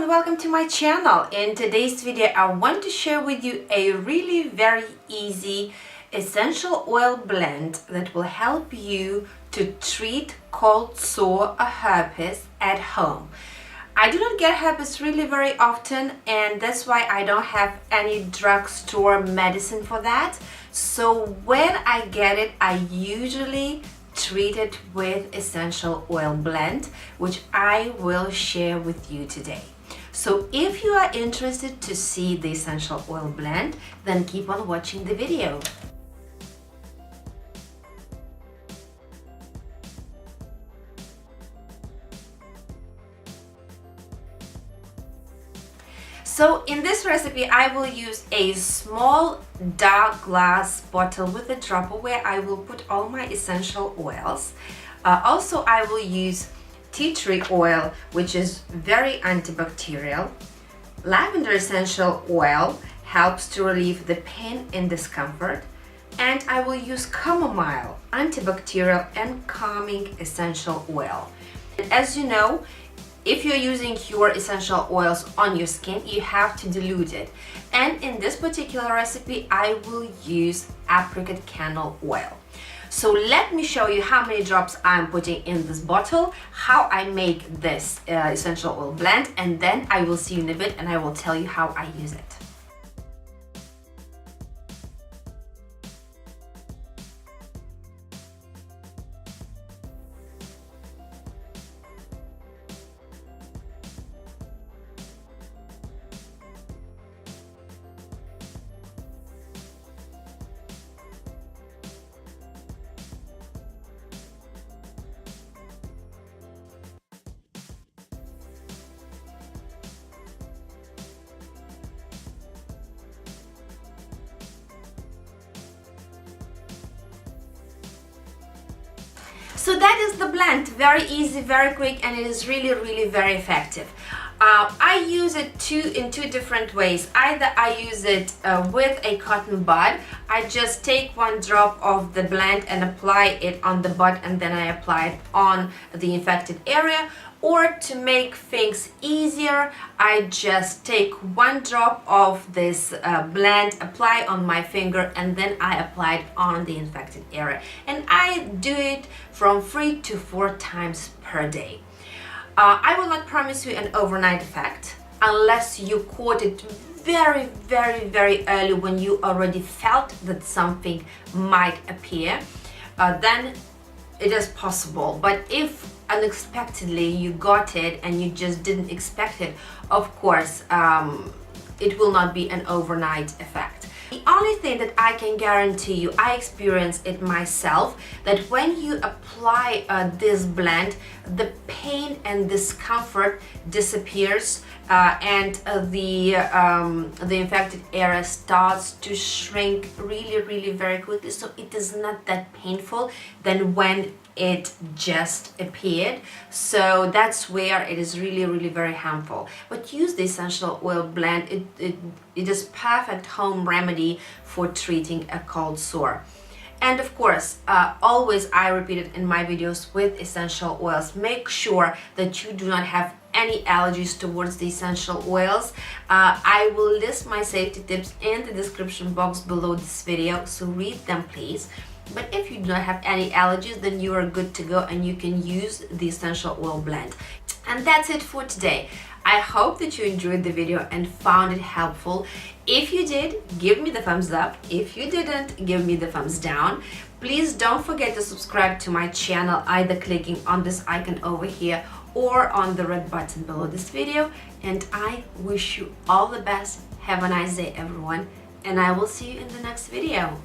and welcome to my channel. In today's video I want to share with you a really very easy essential oil blend that will help you to treat cold sore or herpes at home. I do not get herpes really very often, and that's why I don't have any drugstore medicine for that. So when I get it, I usually treat it with essential oil blend, which I will share with you today. So if you are interested to see the essential oil blend, then keep on watching the video. So in this recipe, I will use a small dark glass bottle with a dropper where I will put all my essential oils. Also, I will use tea tree oil, which is very antibacterial. Lavender essential oil helps to relieve the pain and discomfort. And I will use chamomile, antibacterial and calming essential oil. And as you know, if you're using your essential oils on your skin, you have to dilute it. And in this particular recipe, I will use apricot kernel oil. So let me show you how many drops I'm putting in this bottle, how I make this essential oil blend, and then I will see you in a bit and I will tell you how I use it. So that is the blend, very easy, very quick, and it is really very effective. I use it in two different ways. Either I use it with a cotton bud. I just take one drop of the blend and apply it on the bud, and then I apply it on the infected area. Or to make things easier, I just take one drop of this blend, apply on my finger, and then I apply it on the infected area. And I do it from 3 to 4 times per day. I will not promise you an overnight effect unless you caught it very early when you already felt that something might appear. Then it is possible. But if unexpectedly you got it and you just didn't expect it, of course it will not be an overnight effect. The only thing that I can guarantee you, I experienced it myself, that when you apply this blend, the pain and discomfort disappears, and the infected area starts to shrink really very quickly. So it is not that painful than when it just appeared. So that's where it is really very harmful. But use the essential oil blend. It is perfect home remedy for treating a cold sore. And of course, always I repeat it in my videos with essential oils, make sure that you do not have any allergies towards the essential oils. I will list my safety tips in the description box below this video, so read them please. But if you do not have any allergies, then you are good to go and you can use the essential oil blend. And that's it for today. I hope that you enjoyed the video and found it helpful. If you did, give me the thumbs up. If you didn't, give me the thumbs down. Please don't forget to subscribe to my channel, either clicking on this icon over here or on the red button below this video. And I wish you all the best. Have a nice day, everyone, and I will see you in the next video.